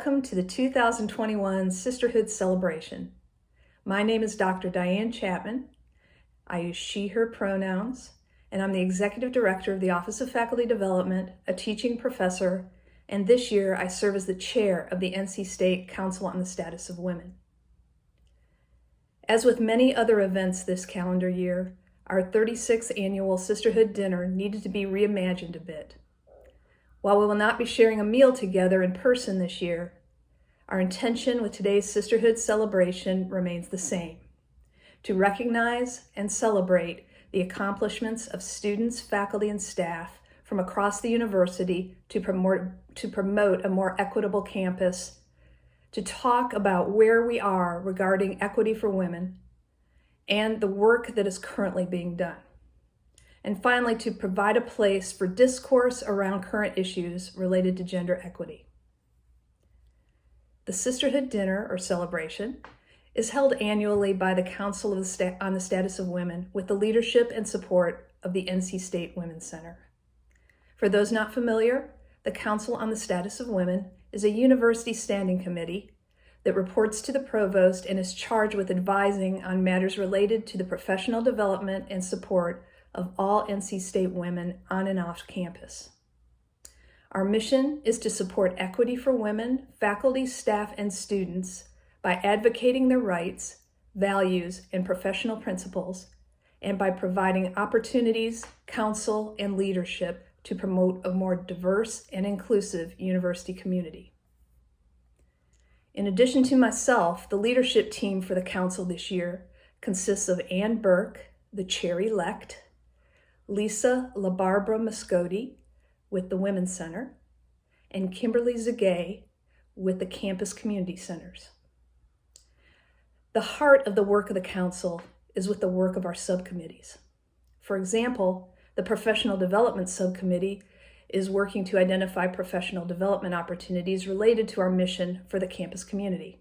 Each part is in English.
welcome to the 2021 Sisterhood Celebration. My name is Dr. Diane Chapman. I use she, her pronouns, and I'm the Executive Director of the Office of Faculty Development, a teaching professor, and this year I serve as the chair of the NC State Council on the Status of Women. As with many other events this calendar year, our 36th annual Sisterhood Dinner needed to be reimagined a bit. While we will not be sharing a meal together in person this year, our intention with today's Sisterhood Celebration remains the same: to recognize and celebrate the accomplishments of students, faculty, and staff from across the university to promote a more equitable campus, to talk about where we are regarding equity for women, and the work that is currently being done. And finally, to provide a place for discourse around current issues related to gender equity. The Sisterhood Dinner, or Celebration, is held annually by the Council on the Status of Women with the leadership and support of the NC State Women's Center. For those not familiar, the Council on the Status of Women is a university standing committee that reports to the provost and is charged with advising on matters related to the professional development and support of all NC State women on and off campus. Our mission is to support equity for women, faculty, staff, and students by advocating their rights, values, and professional principles, and by providing opportunities, counsel, and leadership to promote a more diverse and inclusive university community. In addition to myself, the leadership team for the council this year consists of Ann Burke, the chair-elect, Lisa LaBarbara Moscotti with the Women's Center, and Kimberly Zagay with the Campus Community Centers. The heart of the work of the council is with the work of our subcommittees. For example, the Professional Development Subcommittee is working to identify professional development opportunities related to our mission for the campus community.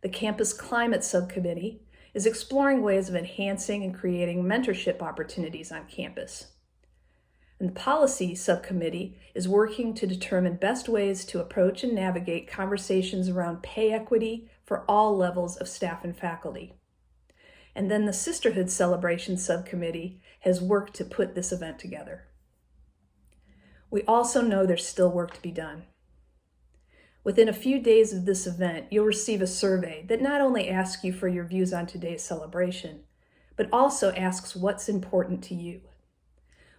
The Campus Climate Subcommittee is exploring ways of enhancing and creating mentorship opportunities on campus. And the Policy Subcommittee is working to determine best ways to approach and navigate conversations around pay equity for all levels of staff and faculty. And then the Sisterhood Celebration Subcommittee has worked to put this event together. We also know there's still work to be done. Within a few days of this event, you'll receive a survey that not only asks you for your views on today's celebration, but also asks what's important to you.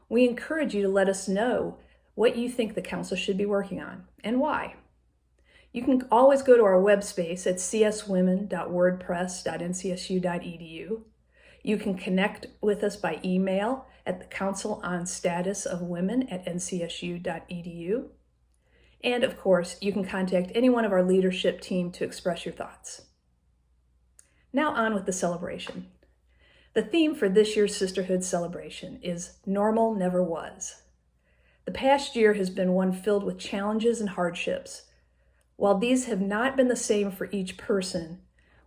We encourage you to let us know what you think the council should be working on and why. You can always go to our web space at cswomen.wordpress.ncsu.edu. You can connect with us by email at the Council on Status of Women at ncsu.edu. And of course, you can contact any one of our leadership team to express your thoughts. Now on with the celebration. The theme for this year's Sisterhood Celebration is Normal Never Was. The past year has been one filled with challenges and hardships. While these have not been the same for each person,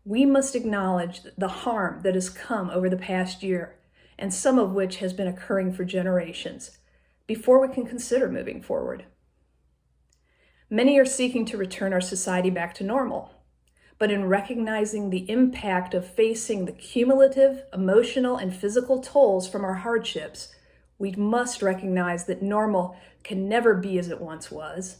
we must acknowledge the harm that has come over the past year, and some of which has been occurring for generations, before we can consider moving forward. Many are seeking to return our society back to normal, but in recognizing the impact of facing the cumulative emotional and physical tolls from our hardships, we must recognize that normal can never be as it once was,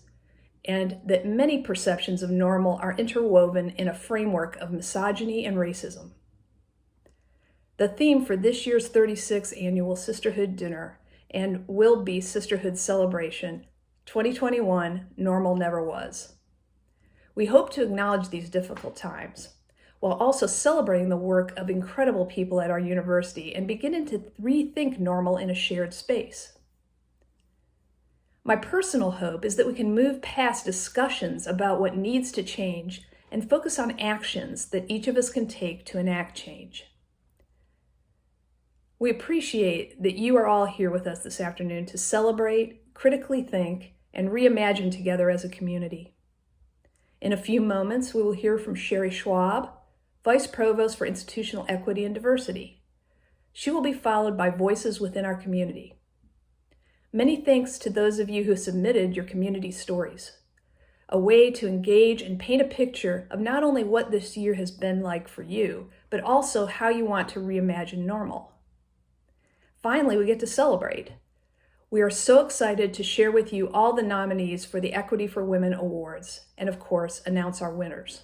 and that many perceptions of normal are interwoven in a framework of misogyny and racism. The theme for this year's 36th annual Sisterhood Dinner and will be Sisterhood Celebration 2021, Normal Never Was. We hope to acknowledge these difficult times, while also celebrating the work of incredible people at our university and beginning to rethink normal in a shared space. My personal hope is that we can move past discussions about what needs to change and focus on actions that each of us can take to enact change. We appreciate that you are all here with us this afternoon to celebrate, critically think, and reimagine together as a community. In a few moments, we will hear from Sherry Schwab, Vice Provost for Institutional Equity and Diversity. She will be followed by voices within our community. Many thanks to those of you who submitted your community stories. a way to engage and paint a picture of not only what this year has been like for you, but also how you want to reimagine normal. Finally, we get to celebrate. We are so excited to share with you all the nominees for the Equity for Women Awards, and of course, announce our winners.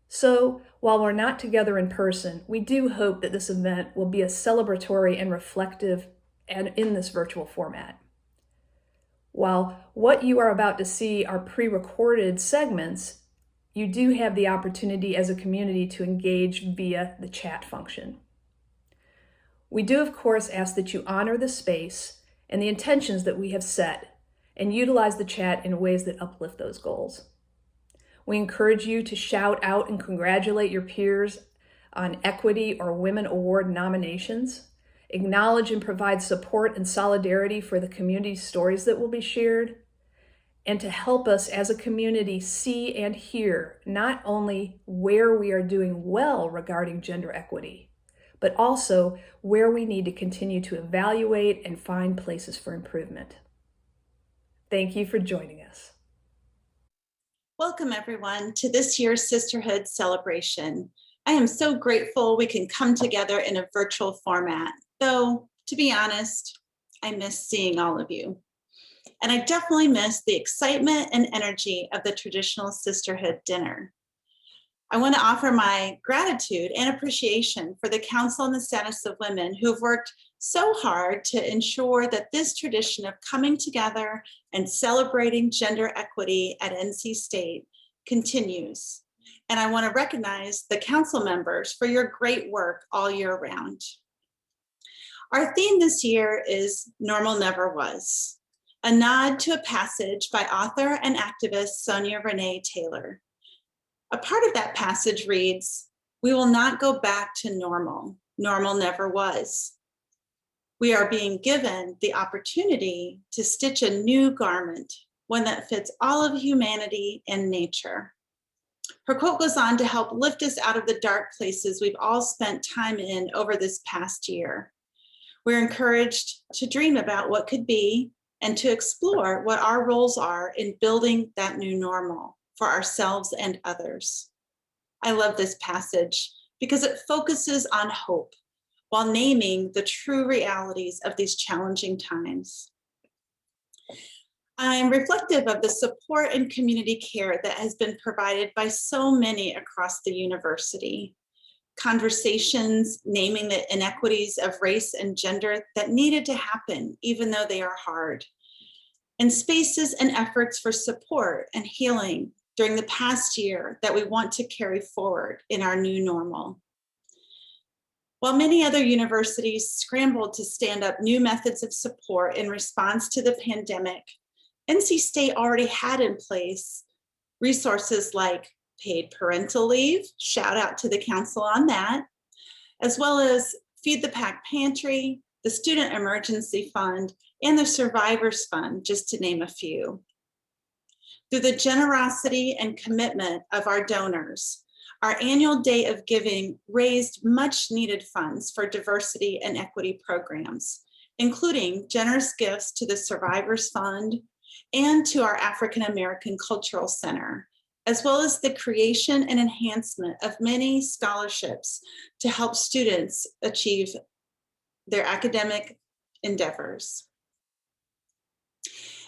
So, while we're not together in person, we do hope that this event will be as celebratory and reflective and in this virtual format. While what you are about to see are pre-recorded segments, you do have the opportunity as a community to engage via the chat function. We do, of course, ask that you honor the space and the intentions that we have set and utilize the chat in ways that uplift those goals. We encourage you to shout out and congratulate your peers on Equity or Women Award nominations, acknowledge and provide support and solidarity for the community stories that will be shared, and to help us as a community see and hear not only where we are doing well regarding gender equity, but also where we need to continue to evaluate and find places for improvement. Thank you for joining us. Welcome everyone to this year's Sisterhood Celebration. I am so grateful we can come together in a virtual format, though to be honest, I miss seeing all of you. And I definitely miss the excitement and energy of the traditional sisterhood dinner. I want to offer my gratitude and appreciation for the Council on the Status of Women who have worked so hard to ensure that this tradition of coming together and celebrating gender equity at NC State continues. And I want to recognize the council members for your great work all year round. Our theme this year is Normal Never Was, a nod to a passage by author and activist Sonia Renee Taylor. A part of that passage reads, "We will not go back to normal. Normal never was. We are being given the opportunity to stitch a new garment, one that fits all of humanity and nature." Her quote goes on to help lift us out of the dark places we've all spent time in over this past year. We're encouraged to dream about what could be and to explore what our roles are in building that new normal for ourselves and others. I love this passage because it focuses on hope while naming the true realities of these challenging times. I'm reflective of the support and community care that has been provided by so many across the university. Conversations naming the inequities of race and gender that needed to happen, even though they are hard. And spaces and efforts for support and healing during the past year that we want to carry forward in our new normal. While many other universities scrambled to stand up new methods of support in response to the pandemic, NC State already had in place resources like paid parental leave, shout out to the council on that, as well as Feed the Pack Pantry, the Student Emergency Fund, and the Survivors Fund, just to name a few. Through the generosity and commitment of our donors, our annual Day of Giving raised much needed funds for diversity and equity programs, including generous gifts to the Survivors Fund and to our African American Cultural Center, as well as the creation and enhancement of many scholarships to help students achieve their academic endeavors.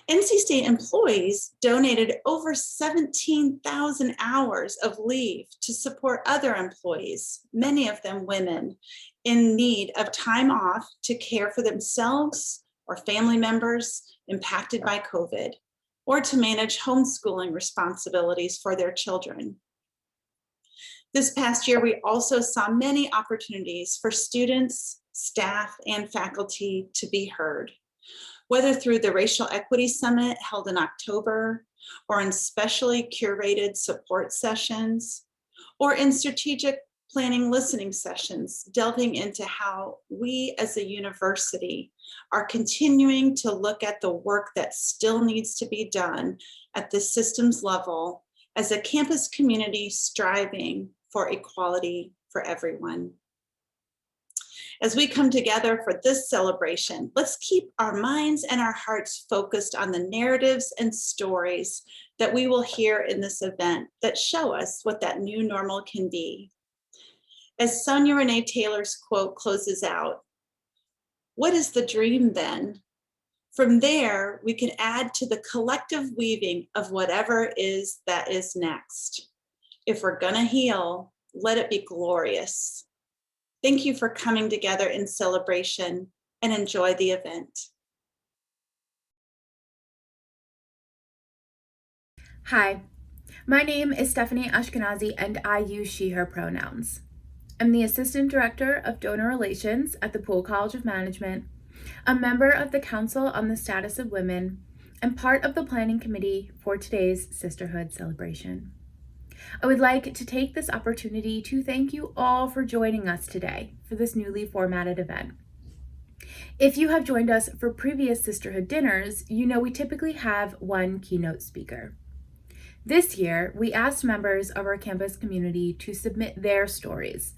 NC State employees donated over 17,000 hours of leave to support other employees, many of them women, in need of time off to care for themselves or family members impacted by COVID, or to manage homeschooling responsibilities for their children. This past year, we also saw many opportunities for students, staff, and faculty to be heard, whether through the Racial Equity Summit held in October, or in specially curated support sessions, or in strategic planning listening sessions, delving into how we as a university are continuing to look at the work that still needs to be done at the systems level as a campus community striving for equality for everyone. As we come together for this celebration, let's keep our minds and our hearts focused on the narratives and stories that we will hear in this event that show us what that new normal can be. As Sonia Renee Taylor's quote closes out, "What is the dream then? From there, we can add to the collective weaving of whatever is that is next. If we're gonna heal, let it be glorious." Thank you for coming together in celebration, and enjoy the event. Hi, my name is Stephanie Ashkenazi and I use she, her pronouns. I'm the Assistant Director of Donor Relations at the Poole College of Management, a member of the Council on the Status of Women, and part of the planning committee for today's Sisterhood Celebration. I would like to take this opportunity to thank you all for joining us today for this newly formatted event. If you have joined us for previous Sisterhood dinners, you know we typically have one keynote speaker. This year, we asked members of our campus community to submit their stories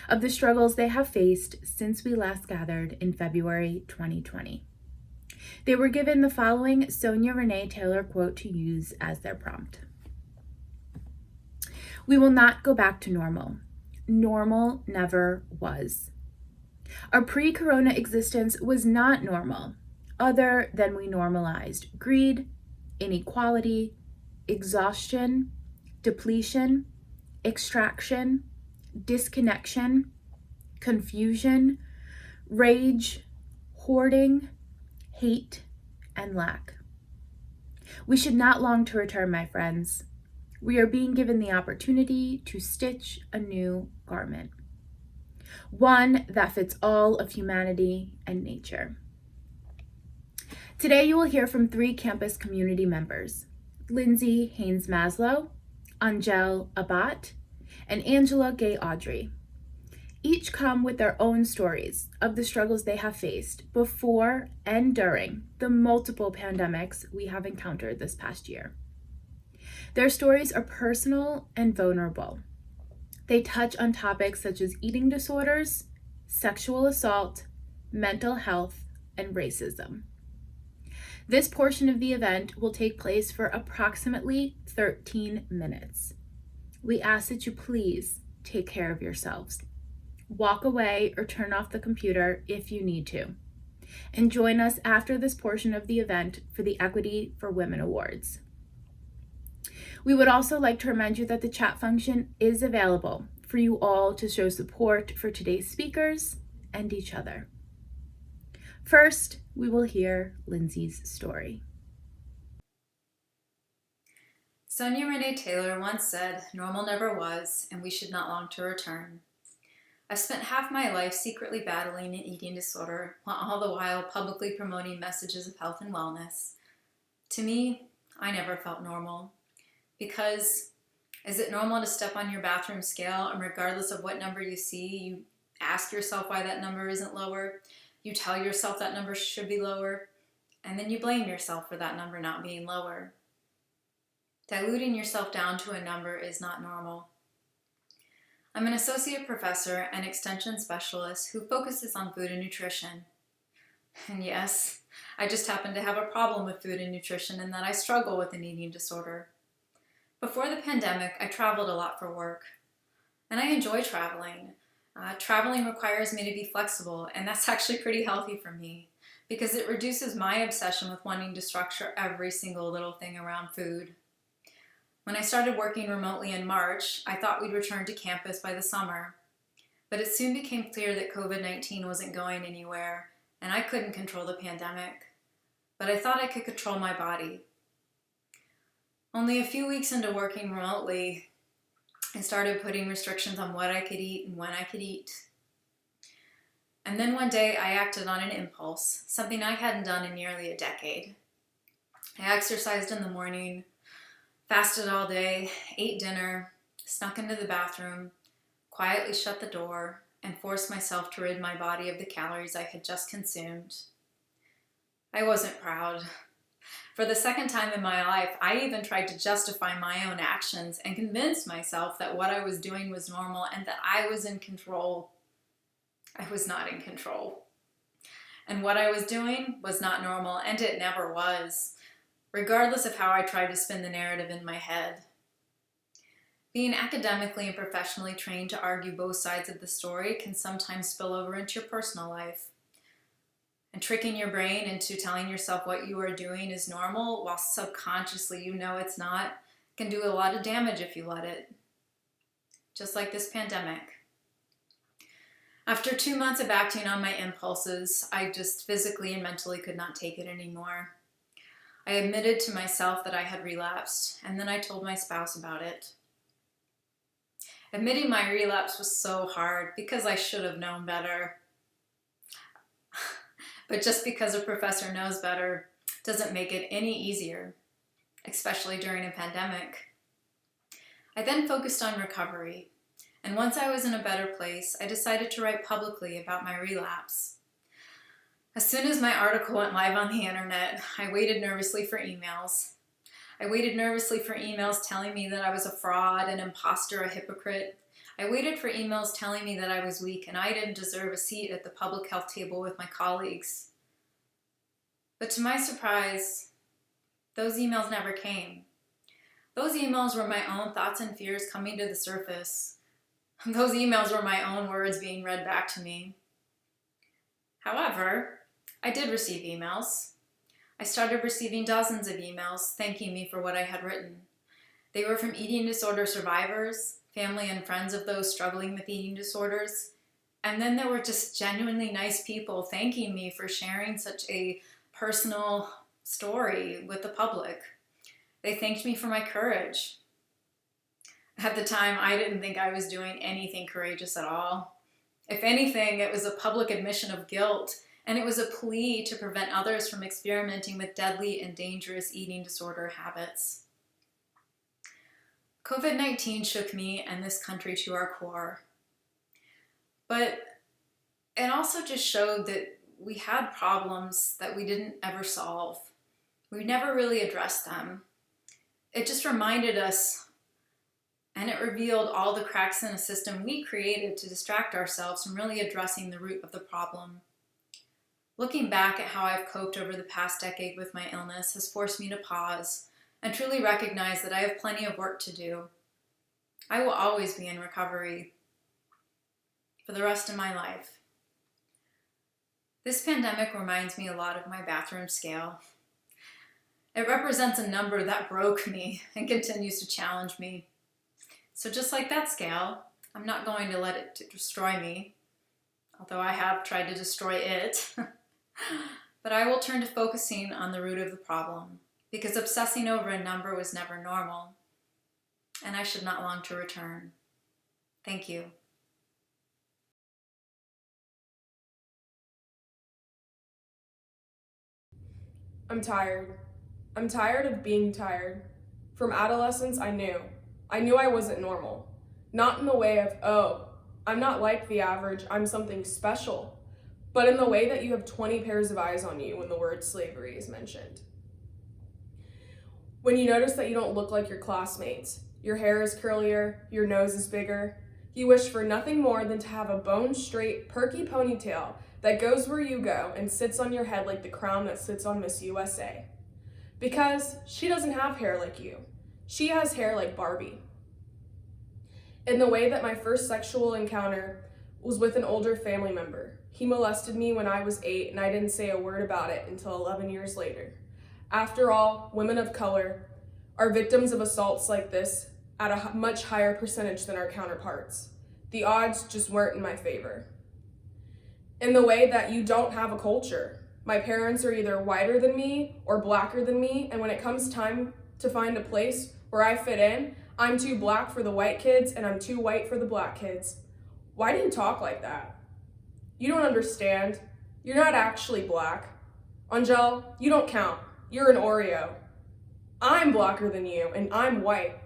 of the struggles they have faced since we last gathered in February 2020. They were given the following Sonia Renee Taylor quote to use as their prompt. "We will not go back to normal. Normal never was. Our pre-corona existence was not normal, other than we normalized greed, inequality, exhaustion, depletion, extraction, disconnection, confusion, rage, hoarding, hate, and lack. We should not long to return, my friends. We are being given the opportunity to stitch a new garment, one that fits all of humanity and nature." Today you will hear from 3 campus community members: Lindsay Haynes Maslow, Angel Abat, and Angela Gay Audrey. Each come with their own stories of the struggles they have faced before and during the multiple pandemics we have encountered this past year. Their stories are personal and vulnerable. They touch on topics such as eating disorders, sexual assault, mental health, and racism. This portion of the event will take place for approximately 13 minutes. We ask that you please take care of yourselves. Walk away or turn off the computer if you need to. And join us after this portion of the event for the Equity for Women Awards. We would also like to remind you that the chat function is available for you all to show support for today's speakers and each other. First, we will hear Lindsay's story. Sonia Renee Taylor once said, "Normal never was, and we should not long to return." I've spent half my life secretly battling an eating disorder, while all the while publicly promoting messages of health and wellness. To me, I never felt normal. Because is it normal to step on your bathroom scale and regardless of what number you see, you ask yourself why that number isn't lower? You tell yourself that number should be lower, and then you blame yourself for that number not being lower. Diluting yourself down to a number is not normal. I'm an associate professor and extension specialist who focuses on food and nutrition. And yes, I just happen to have a problem with food and nutrition in that I struggle with an eating disorder. Before the pandemic, I traveled a lot for work, and I enjoy traveling. Traveling requires me to be flexible, and that's actually pretty healthy for me because it reduces my obsession with wanting to structure every single little thing around food. When I started working remotely in March, I thought we'd return to campus by the summer, but it soon became clear that COVID-19 wasn't going anywhere, and I couldn't control the pandemic, but I thought I could control my body. Only a few weeks into working remotely, I started putting restrictions on what I could eat and when I could eat. And then one day I acted on an impulse, something I hadn't done in nearly a decade. I exercised in the morning, fasted all day, ate dinner, snuck into the bathroom, quietly shut the door, and forced myself to rid my body of the calories I had just consumed. I wasn't proud. For the second time in my life, I even tried to justify my own actions and convince myself that what I was doing was normal and that I was in control. I was not in control. And what I was doing was not normal, and it never was, regardless of how I tried to spin the narrative in my head. Being academically and professionally trained to argue both sides of the story can sometimes spill over into your personal life. And tricking your brain into telling yourself what you are doing is normal while subconsciously you know it's not can do a lot of damage if you let it. Just like this pandemic. After 2 months of acting on my impulses, I just physically and mentally could not take it anymore. I admitted to myself that I had relapsed, and then I told my spouse about it. Admitting my relapse was so hard because I should have known better. But just because a professor knows better doesn't make it any easier, especially during a pandemic. I then focused on recovery, and once I was in a better place, I decided to write publicly about my relapse. As soon as my article went live on the internet, I waited nervously for emails. I waited nervously for emails telling me that I was a fraud, an imposter, a hypocrite. I waited for emails telling me that I was weak and I didn't deserve a seat at the public health table with my colleagues. But to my surprise, those emails never came. Those emails were my own thoughts and fears coming to the surface. Those emails were my own words being read back to me. However, I did receive emails. I started receiving dozens of emails thanking me for what I had written. They were from eating disorder survivors, family and friends of those struggling with eating disorders, and then there were just genuinely nice people thanking me for sharing such a personal story with the public. They thanked me for my courage. At the time, I didn't think I was doing anything courageous at all. If anything, it was a public admission of guilt, and it was a plea to prevent others from experimenting with deadly and dangerous eating disorder habits. COVID-19 shook me and this country to our core. But it also just showed that we had problems that we didn't ever solve. We never really addressed them. It just reminded us, and it revealed all the cracks in a system we created to distract ourselves from really addressing the root of the problem. Looking back at how I've coped over the past decade with my illness has forced me to pause and truly recognize that I have plenty of work to do. I will always be in recovery for the rest of my life. This pandemic reminds me a lot of my bathroom scale. It represents a number that broke me and continues to challenge me. So just like that scale, I'm not going to let it destroy me, although I have tried to destroy it. But I will turn to focusing on the root of the problem, because obsessing over a number was never normal, and I should not long to return. Thank you. I'm tired. I'm tired of being tired. From adolescence, I knew I wasn't normal. Not in the way of, oh, I'm not like the average, I'm something special, but in the way that you have 20 pairs of eyes on you when the word slavery is mentioned. When you notice that you don't look like your classmates, your hair is curlier, your nose is bigger, you wish for nothing more than to have a bone-straight, perky ponytail that goes where you go and sits on your head like the crown that sits on Miss USA. Because she doesn't have hair like you. She has hair like Barbie. In the way that my first sexual encounter was with an older family member. He molested me when I was 8 and I didn't say a word about it until 11 years later. After all, women of color are victims of assaults like this at a much higher percentage than our counterparts. The odds just weren't in my favor. In the way that you don't have a culture. My parents are either whiter than me or blacker than me, and when it comes time to find a place where I fit in, I'm too black for the white kids and I'm too white for the black kids. Why do you talk like that? You don't understand. You're not actually black. Angel, you don't count. You're an Oreo. I'm blacker than you, and I'm white.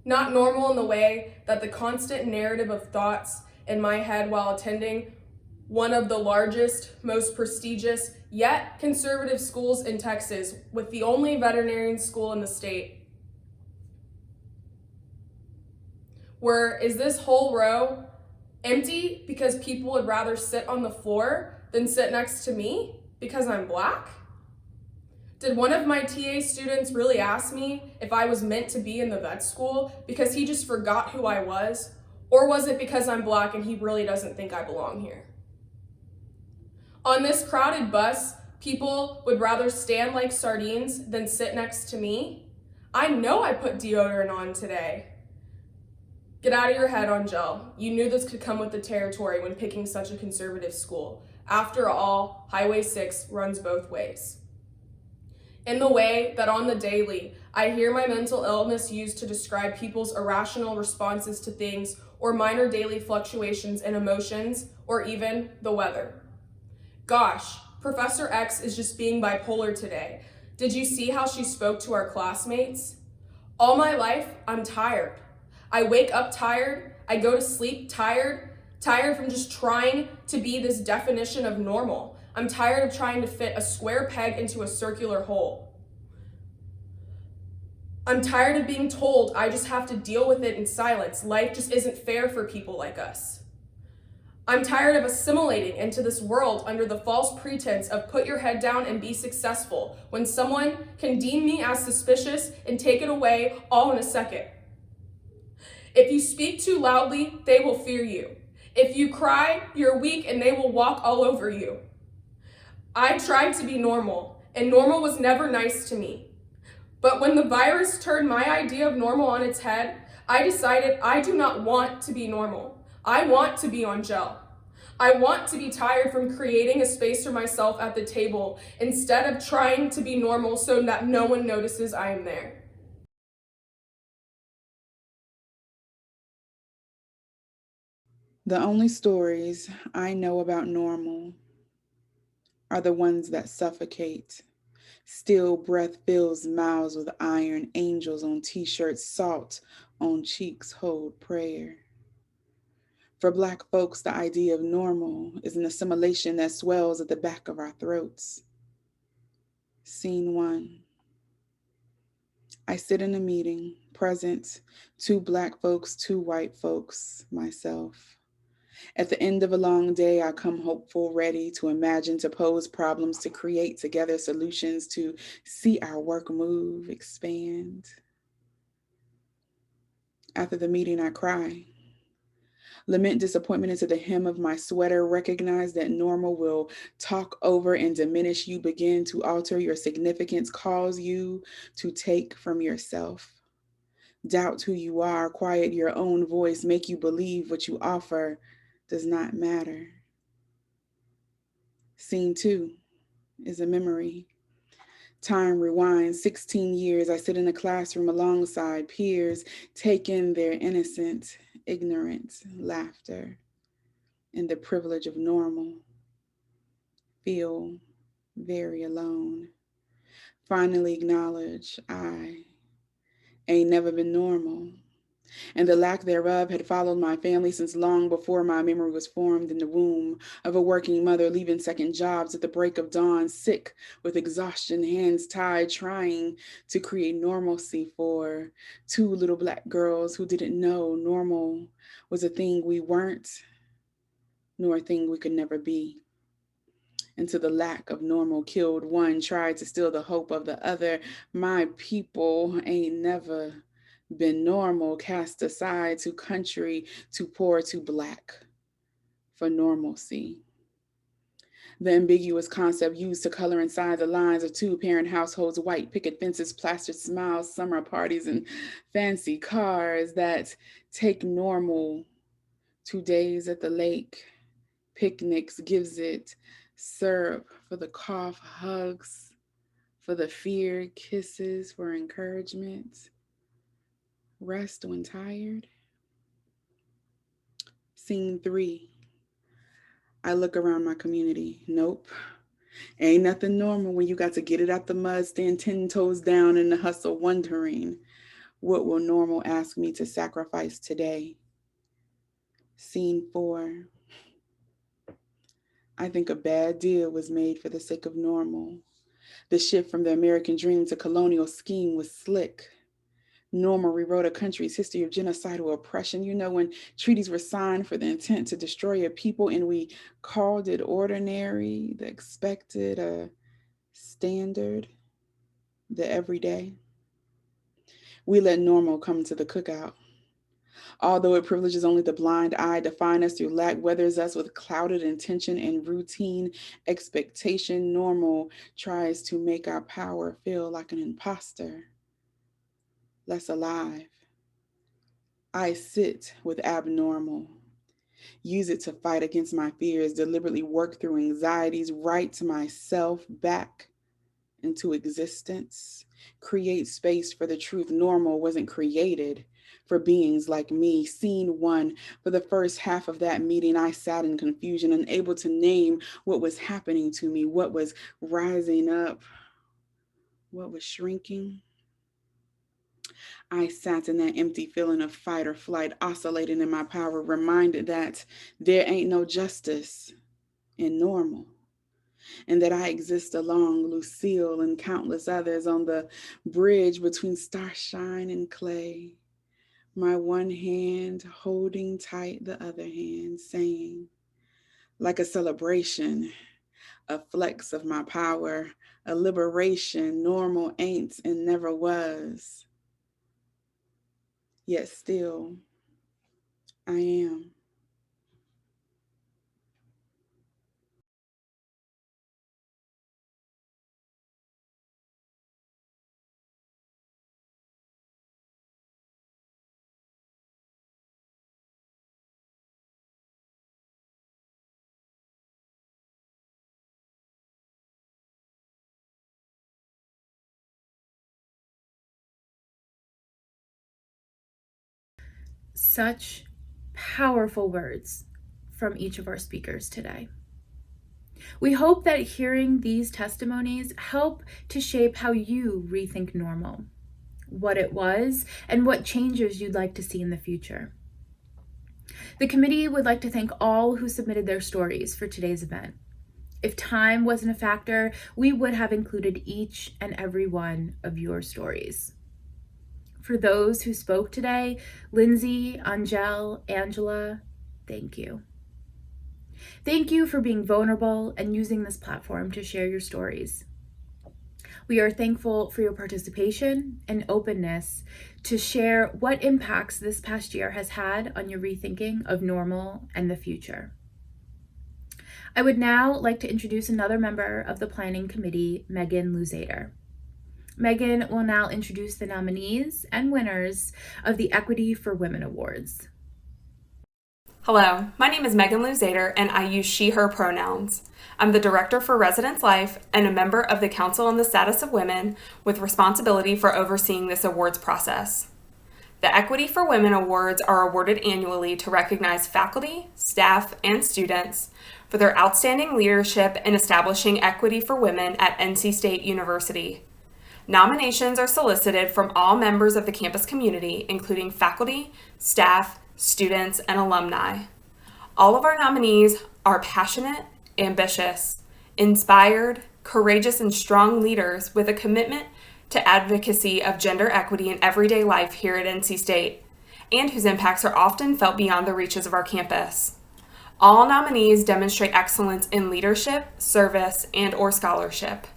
Not normal in the way that the constant narrative of thoughts in my head while attending one of the largest, most prestigious, yet conservative schools in Texas, with the only veterinarian school in the state. Where is this whole row Empty because people would rather sit on the floor than sit next to me because I'm Black? Did one of my TA students really ask me if I was meant to be in the vet school because he just forgot who I was? Or was it because I'm Black and he really doesn't think I belong here? On this crowded bus, people would rather stand like sardines than sit next to me. I know I put deodorant on today. Get out of your head, Angel. You knew this could come with the territory when picking such a conservative school. After all, Highway 6 runs both ways. In the way that on the daily, I hear my mental illness used to describe people's irrational responses to things or minor daily fluctuations in emotions or even the weather. Gosh, Professor X is just being bipolar today. Did you see how she spoke to our classmates? All my life, I'm tired. I wake up tired, I go to sleep tired from just trying to be this definition of normal. I'm tired of trying to fit a square peg into a circular hole. I'm tired of being told I just have to deal with it in silence. Life just isn't fair for people like us. I'm tired of assimilating into this world under the false pretense of put your head down and be successful when someone can deem me as suspicious and take it away all in a second. If you speak too loudly, they will fear you. If you cry, you're weak and they will walk all over you. I tried to be normal, and normal was never nice to me. But when the virus turned my idea of normal on its head, I decided I do not want to be normal. I want to be on gel. I want to be tired from creating a space for myself at the table instead of trying to be normal so that no one notices I am there. The only stories I know about normal are the ones that suffocate. Still breath fills mouths with iron, angels on t-shirts, salt on cheeks hold prayer. For Black folks, the idea of normal is an assimilation that swells at the back of our throats. Scene 1. I sit in a meeting, present, 2 Black folks, 2 white folks, myself. At the end of a long day, I come hopeful, ready to imagine, to pose problems, to create together solutions, to see our work move, expand. After the meeting, I cry. Lament disappointment into the hem of my sweater, recognize that normal will talk over and diminish you, begin to alter your significance, cause you to take from yourself. Doubt who you are, quiet your own voice, make you believe what you offer does not matter. Scene 2 is a memory. Time rewinds 16 years. I sit in a classroom alongside peers, take in their innocent, ignorant laughter and the privilege of normal. Feel very alone. Finally acknowledge I ain't never been normal, and the lack thereof had followed my family since long before my memory was formed in the womb of a working mother, leaving second jobs at the break of dawn, sick with exhaustion, hands tied, trying to create normalcy for 2 little Black girls who didn't know normal was a thing we weren't, nor a thing we could never be. Until the lack of normal killed one, tried to steal the hope of the other. My people ain't never been normal, cast aside, too country, too poor, too Black for normalcy. The ambiguous concept used to color inside the lines of 2-parent households, white picket fences, plastered smiles, summer parties, and fancy cars that take normal 2 days at the lake, picnics, gives it syrup for the cough, hugs for the fear, kisses for encouragement, rest when tired. Scene 3. I look around my community. Nope. Ain't nothing normal when you got to get it out the mud, stand 10 toes down in the hustle, wondering what will normal ask me to sacrifice today. Scene 4. I think a bad deal was made for the sake of normal. The shift from the American dream to colonial scheme was slick. Normal rewrote a country's history of genocidal oppression. You know, when treaties were signed for the intent to destroy a people and we called it ordinary, the expected, standard, the everyday. We let normal come to the cookout. Although it privileges only the blind eye, define us through lack, weathers us with clouded intention and routine expectation. Normal tries to make our power feel like an imposter, less alive. I sit with abnormal, use it to fight against my fears, deliberately work through anxieties, write myself back into existence, create space for the truth. Normal wasn't created for beings like me. Scene one, for the first half of that meeting, I sat in confusion, unable to name what was happening to me, what was rising up, what was shrinking. I sat in that empty feeling of fight or flight, oscillating in my power, reminded that there ain't no justice in normal, and that I exist along Lucille and countless others on the bridge between starshine and clay, my one hand holding tight the other hand, saying, like a celebration, a flex of my power, a liberation, normal ain't and never was. Yet still, I am. Such powerful words from each of our speakers today. We hope that hearing these testimonies help to shape how you rethink normal, what it was, and what changes you'd like to see in the future. The committee would like to thank all who submitted their stories for today's event. If time wasn't a factor, we would have included each and every one of your stories. For those who spoke today, Lindsay, Angel, Angela, thank you. Thank you for being vulnerable and using this platform to share your stories. We are thankful for your participation and openness to share what impacts this past year has had on your rethinking of normal and the future. I would now like to introduce another member of the Planning Committee, Megan Luzader. Megan will now introduce the nominees and winners of the Equity for Women Awards. Hello, my name is Megan Luzader and I use she, her pronouns. I'm the Director for Residence Life and a member of the Council on the Status of Women with responsibility for overseeing this awards process. The Equity for Women Awards are awarded annually to recognize faculty, staff, and students for their outstanding leadership in establishing equity for women at NC State University. Nominations are solicited from all members of the campus community, including faculty, staff, students, and alumni. All of our nominees are passionate, ambitious, inspired, courageous, and strong leaders with a commitment to advocacy of gender equity in everyday life here at NC State, and whose impacts are often felt beyond the reaches of our campus. All nominees demonstrate excellence in leadership, service, and/or scholarship.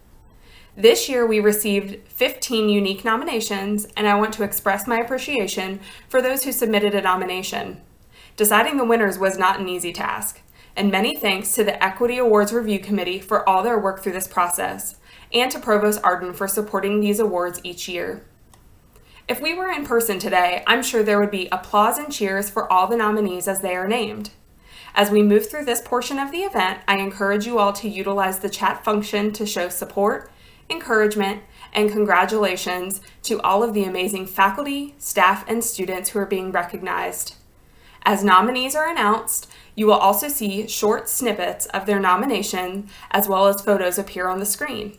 This year, we received 15 unique nominations, and I want to express my appreciation for those who submitted a nomination. Deciding the winners was not an easy task, and many thanks to the Equity Awards Review Committee for all their work through this process, and to Provost Arden for supporting these awards each year. If we were in person today, I'm sure there would be applause and cheers for all the nominees as they are named. As we move through this portion of the event, I encourage you all to utilize the chat function to show support, encouragement, and congratulations to all of the amazing faculty, staff, and students who are being recognized. As nominees are announced, you will also see short snippets of their nomination as well as photos appear on the screen.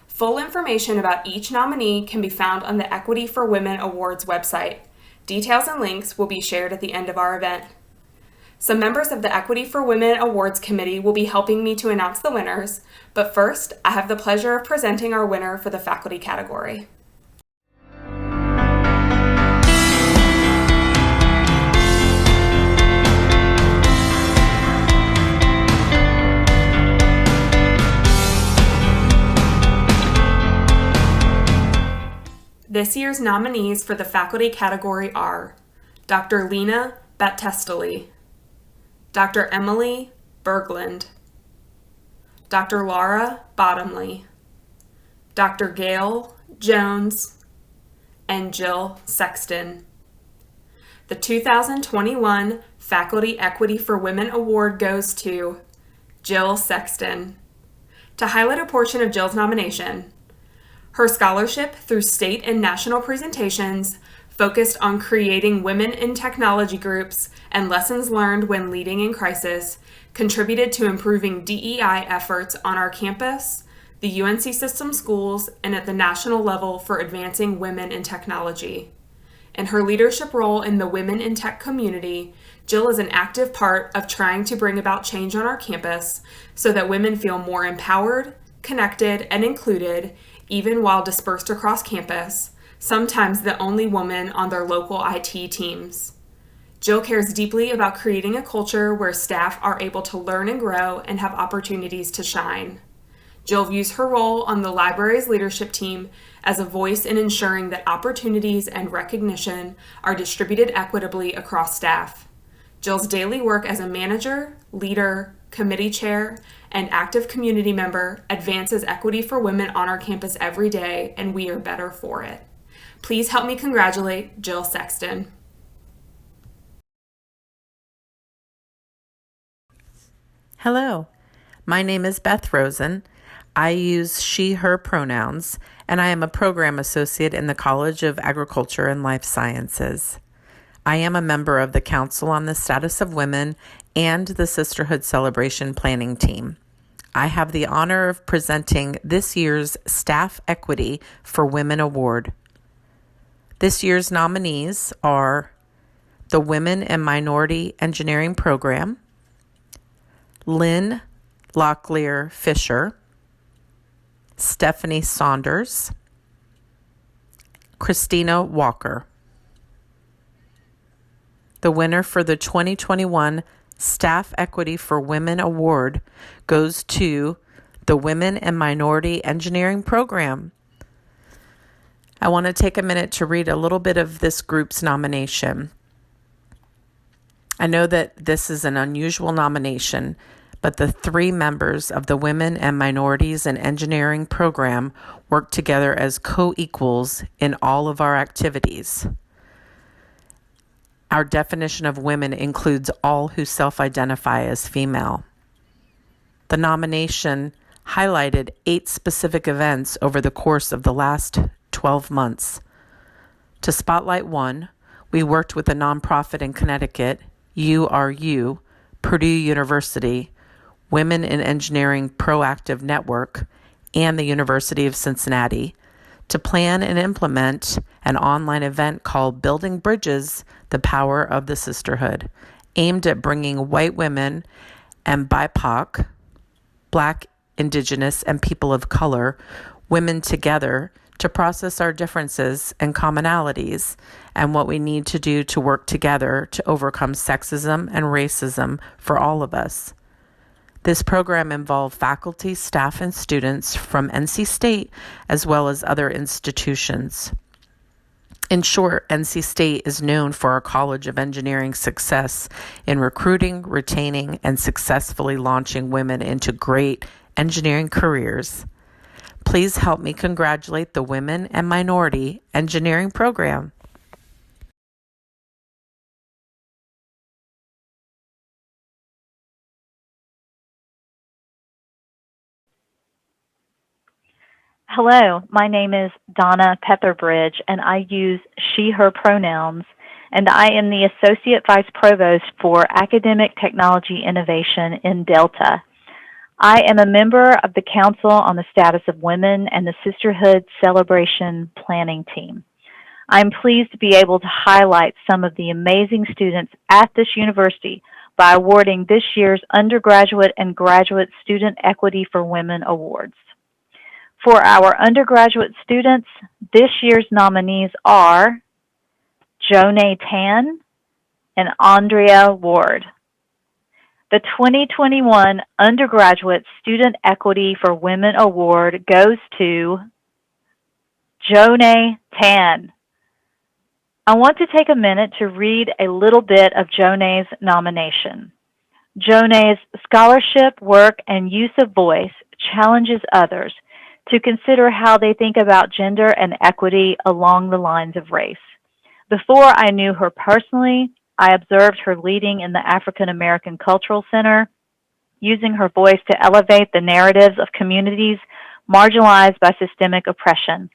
Full information about each nominee can be found on the Equity for Women Awards website. Details and links will be shared at the end of our event. Some members of the Equity for Women Awards Committee will be helping me to announce the winners, but first, I have the pleasure of presenting our winner for the faculty category. This year's nominees for the faculty category are Dr. Lena Battistoli, Dr. Emily Berglund, Dr. Laura Bottomley, Dr. Gail Jones, and Jill Sexton. The 2021 Faculty Equity for Women Award goes to Jill Sexton. To highlight a portion of Jill's nomination, her scholarship through state and national presentations focused on creating women in technology groups and lessons learned when leading in crisis contributed to improving DEI efforts on our campus, the UNC system schools, and at the national level for advancing women in technology. In her leadership role in the women in tech community, Jill is an active part of trying to bring about change on our campus so that women feel more empowered, connected, and included, even while dispersed across campus, sometimes the only woman on their local IT teams. Jill cares deeply about creating a culture where staff are able to learn and grow and have opportunities to shine. Jill views her role on the library's leadership team as a voice in ensuring that opportunities and recognition are distributed equitably across staff. Jill's daily work as a manager, leader, committee chair, and active community member advances equity for women on our campus every day, and we are better for it. Please help me congratulate Jill Sexton. Hello, my name is Beth Rosen. I use she, her pronouns, and I am a program associate in the College of Agriculture and Life Sciences. I am a member of the Council on the Status of Women and the Sisterhood Celebration planning team. I have the honor of presenting this year's Staff Equity for Women Award. This year's nominees are the Women and Minority Engineering Program, Lynn Locklear Fisher, Stephanie Saunders, Christina Walker. The winner for the 2021 Staff Equity for Women Award goes to the Women and Minority Engineering Program. I want to take a minute to read a little bit of this group's nomination. I know that this is an unusual nomination, but the three members of the Women and Minorities in Engineering program work together as co-equals in all of our activities. Our definition of women includes all who self-identify as female. The nomination highlighted 8 specific events over the course of the last 12 months. To spotlight one, we worked with a nonprofit in Connecticut, URU, Purdue University, Women in Engineering Proactive Network, and the University of Cincinnati to plan and implement an online event called Building Bridges, the Power of the Sisterhood, aimed at bringing white women and BIPOC, Black, Indigenous, and people of color, women together to process our differences and commonalities and what we need to do to work together to overcome sexism and racism for all of us. This program involved faculty, staff, and students from NC State as well as other institutions. In short, NC State is known for our College of Engineering success in recruiting, retaining, and successfully launching women into great engineering careers. Please help me congratulate the Women and Minority Engineering Program. Hello, my name is Donna Petherbridge, and I use she, her pronouns, and I am the Associate Vice Provost for Academic Technology Innovation in Delta. I am a member of the Council on the Status of Women and the Sisterhood Celebration planning team. I'm pleased to be able to highlight some of the amazing students at this university by awarding this year's Undergraduate and Graduate Student Equity for Women Awards. For our undergraduate students, this year's nominees are Jonay Tan and Andrea Ward. The 2021 Undergraduate Student Equity for Women Award goes to Jonay Tan. I want to take a minute to read a little bit of Jonay's nomination. Jonay's scholarship, work, and use of voice challenges others to consider how they think about gender and equity along the lines of race. Before I knew her personally, I observed her leading in the African American Cultural Center, using her voice to elevate the narratives of communities marginalized by systemic oppression.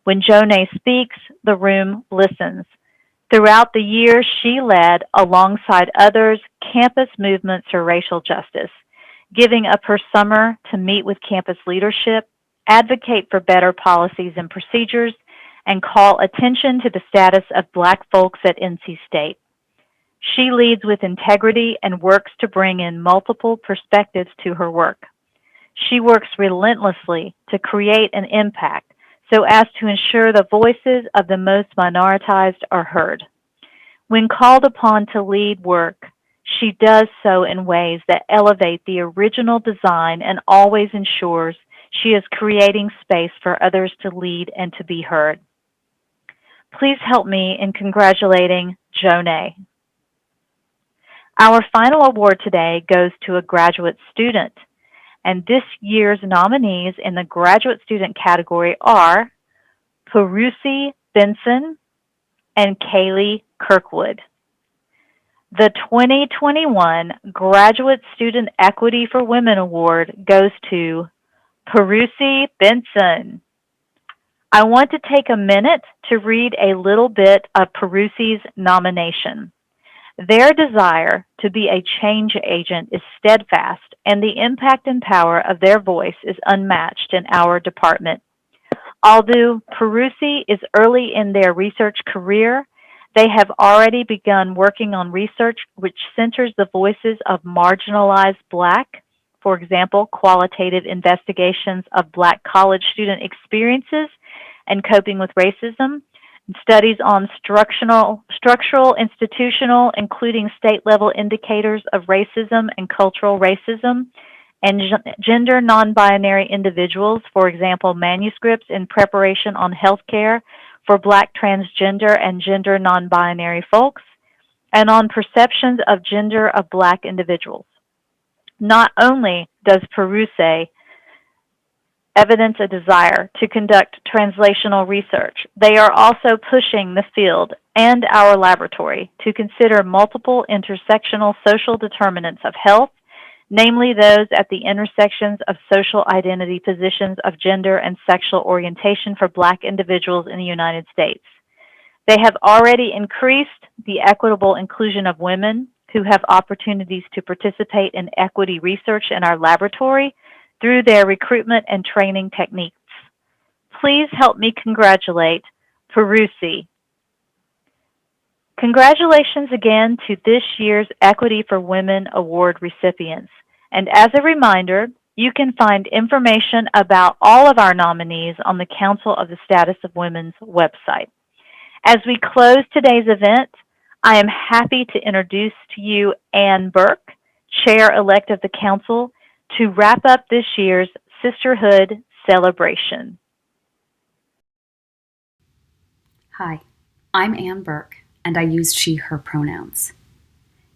When Jonay speaks, the room listens. Throughout the years, she led, alongside others, campus movements for racial justice, giving up her summer to meet with campus leadership, advocate for better policies and procedures, and call attention to the status of Black folks at NC State. She leads with integrity and works to bring in multiple perspectives to her work. She works relentlessly to create an impact so as to ensure the voices of the most minoritized are heard. When called upon to lead work, she does so in ways that elevate the original design and always ensures she is creating space for others to lead and to be heard. Please help me in congratulating Jonay. Our final award today goes to a graduate student, and this year's nominees in the graduate student category are Perusi Benson and Kaylee Kirkwood. The 2021 Graduate Student Equity for Women Award goes to Perusi Benson. I want to take a minute to read a little bit of Perusi's nomination. Their desire to be a change agent is steadfast, and the impact and power of their voice is unmatched in our department. Although Perusi is early in their research career, they have already begun working on research which centers the voices of marginalized Black, for example, qualitative investigations of Black college student experiences and coping with racism, studies on structural, institutional, including state-level indicators of racism and cultural racism, and gender non-binary individuals, for example, manuscripts in preparation on healthcare for Black transgender and gender non-binary folks, and on perceptions of gender of Black individuals. Not only does Perusi evidence a desire to conduct translational research, they are also pushing the field and our laboratory to consider multiple intersectional social determinants of health, namely those at the intersections of social identity positions of gender and sexual orientation for Black individuals in the United States. They have already increased the equitable inclusion of women who have opportunities to participate in equity research in our laboratory through their recruitment and training techniques. Please help me congratulate Perusi. Congratulations again to this year's Equity for Women Award recipients. And as a reminder, you can find information about all of our nominees on the Council of the Status of Women's website. As we close today's event, I am happy to introduce to you Ann Burke, Chair-elect of the Council, to wrap up this year's Sisterhood Celebration. Hi, I'm Ann Burke, and I use she, her pronouns.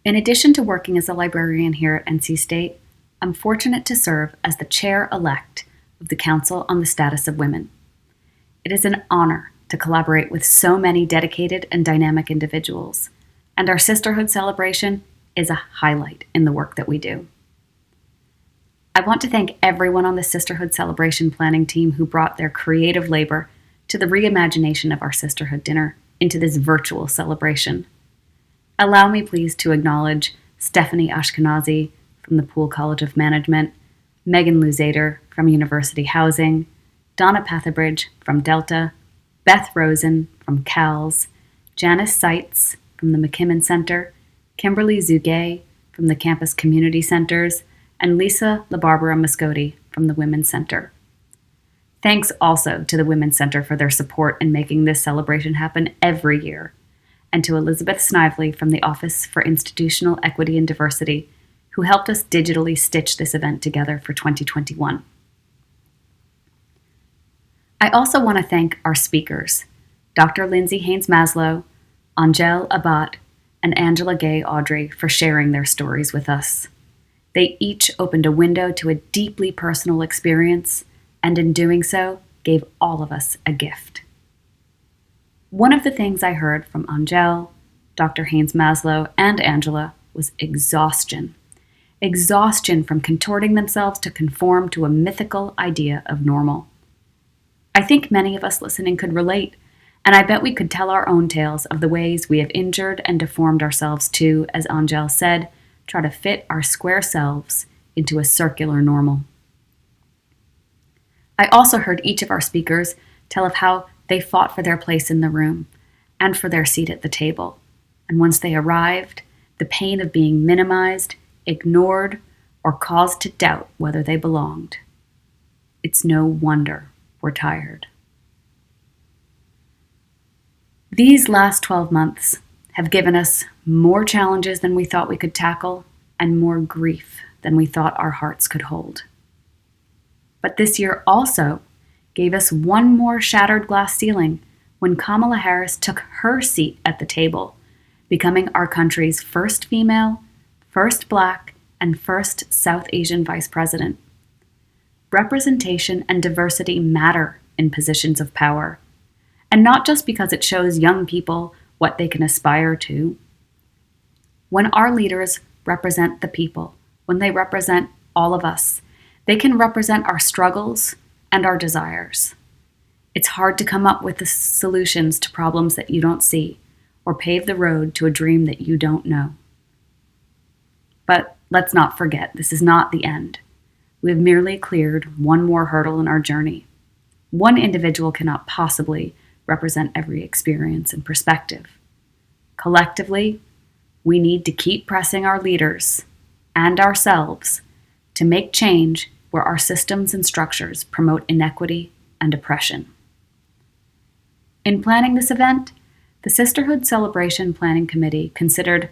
In addition to working as a librarian here at NC State, I'm fortunate to serve as the chair-elect of the Council on the Status of Women. It is an honor to collaborate with so many dedicated and dynamic individuals, and our Sisterhood Celebration is a highlight in the work that we do. I want to thank everyone on the Sisterhood Celebration planning team who brought their creative labor to the reimagination of our Sisterhood dinner into this virtual celebration. Allow me please to acknowledge Stephanie Ashkenazi from the Poole College of Management, Megan Luzader from University Housing, Donna Pathebridge from Delta, Beth Rosen from CALS, Janice Seitz from the McKimmon Center, Kimberly Zugay from the Campus Community Centers, and Lisa LaBarbara Moscotti from the Women's Center. Thanks also to the Women's Center for their support in making this celebration happen every year, and to Elizabeth Snively from the Office for Institutional Equity and Diversity, who helped us digitally stitch this event together for 2021. I also want to thank our speakers, Dr. Lindsay Haynes-Maslow, Angel Abbat, and Angela Gay Audrey, for sharing their stories with us. They each opened a window to a deeply personal experience, and in doing so, gave all of us a gift. One of the things I heard from Angel, Dr. Haynes-Maslow, and Angela was exhaustion. Exhaustion from contorting themselves to conform to a mythical idea of normal. I think many of us listening could relate, and I bet we could tell our own tales of the ways we have injured and deformed ourselves to, as Angel said, try to fit our square selves into a circular normal. I also heard each of our speakers tell of how they fought for their place in the room and for their seat at the table. And once they arrived, the pain of being minimized, ignored, or caused to doubt whether they belonged. It's no wonder we're tired. These last 12 months have given us more challenges than we thought we could tackle and more grief than we thought our hearts could hold. But this year also gave us one more shattered glass ceiling when Kamala Harris took her seat at the table, becoming our country's first female, first Black, and first South Asian vice president. Representation and diversity matter in positions of power, and not just because it shows young people what they can aspire to. When our leaders represent the people, when they represent all of us, they can represent our struggles and our desires. It's hard to come up with the solutions to problems that you don't see, or pave the road to a dream that you don't know. But let's not forget, this is not the end. We have merely cleared one more hurdle in our journey. One individual cannot possibly represent every experience and perspective. Collectively, we need to keep pressing our leaders and ourselves to make change where our systems and structures promote inequity and oppression. In planning this event, the Sisterhood Celebration Planning Committee considered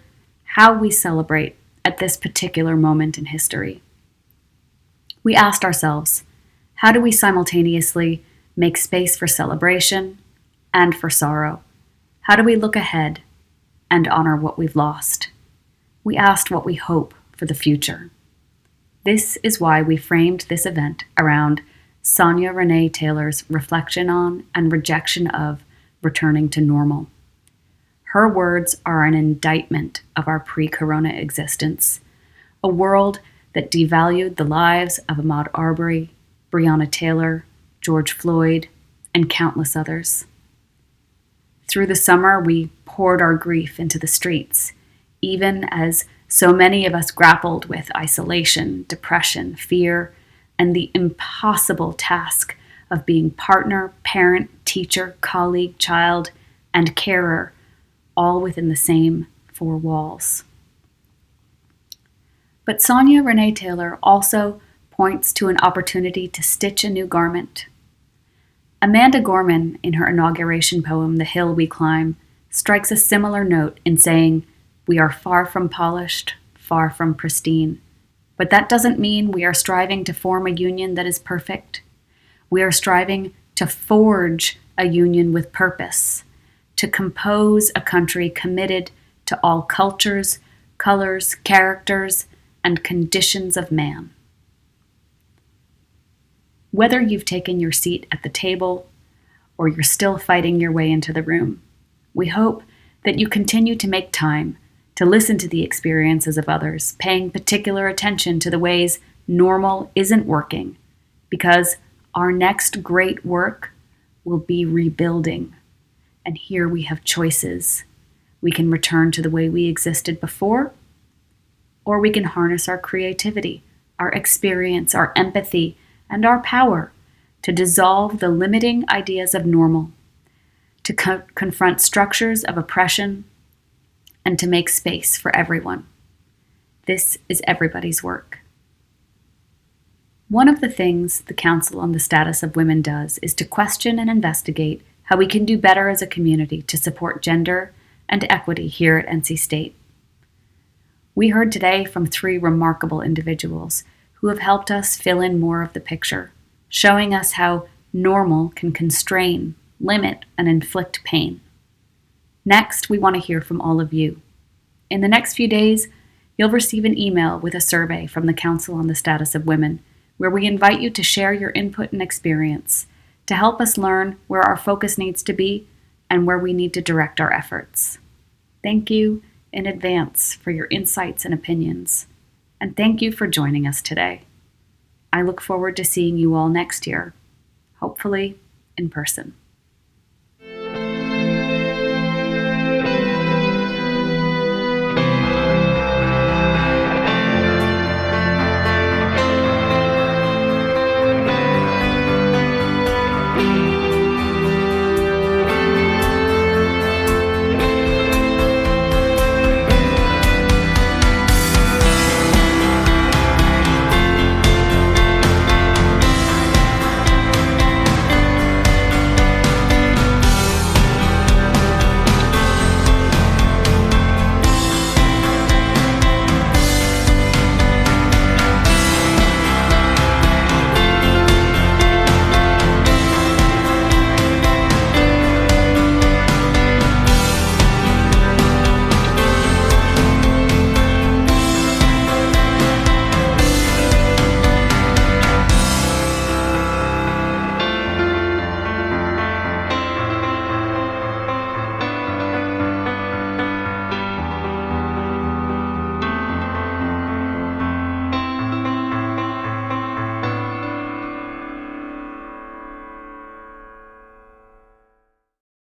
how we celebrate at this particular moment in history. We asked ourselves, how do we simultaneously make space for celebration and for sorrow? How do we look ahead and honor what we've lost? We asked what we hope for the future. This is why we framed this event around Sonia Renee Taylor's reflection on and rejection of returning to normal. Her words are an indictment of our pre-corona existence, a world that devalued the lives of Ahmaud Arbery, Breonna Taylor, George Floyd, and countless others. Through the summer, we poured our grief into the streets, even as so many of us grappled with isolation, depression, fear, and the impossible task of being partner, parent, teacher, colleague, child, and carer, all within the same four walls. But Sonia Renee Taylor also points to an opportunity to stitch a new garment. Amanda Gorman, in her inauguration poem, The Hill We Climb, strikes a similar note in saying, "We are far from polished, far from pristine, but that doesn't mean we are striving to form a union that is perfect. We are striving to forge a union with purpose, to compose a country committed to all cultures, colors, characters, and conditions of man." Whether you've taken your seat at the table or you're still fighting your way into the room, we hope that you continue to make time to listen to the experiences of others, paying particular attention to the ways normal isn't working, because our next great work will be rebuilding. And here we have choices. We can return to the way we existed before, or we can harness our creativity, our experience, our empathy, and our power to dissolve the limiting ideas of normal, to confront structures of oppression, and to make space for everyone. This is everybody's work. One of the things the Council on the Status of Women does is to question and investigate how we can do better as a community to support gender and equity here at NC State. We heard today from 3 remarkable individuals who have helped us fill in more of the picture, showing us how Normal can constrain, limit, and inflict pain. Next, we want to hear from all of you. In the next few days, you'll receive an email with a survey from the Council on the Status of Women, where we invite you to share your input and experience to help us learn where our focus needs to be and where we need to direct our efforts. Thank you in advance for your insights and opinions, and thank you for joining us today. I look forward to seeing you all next year, hopefully in person.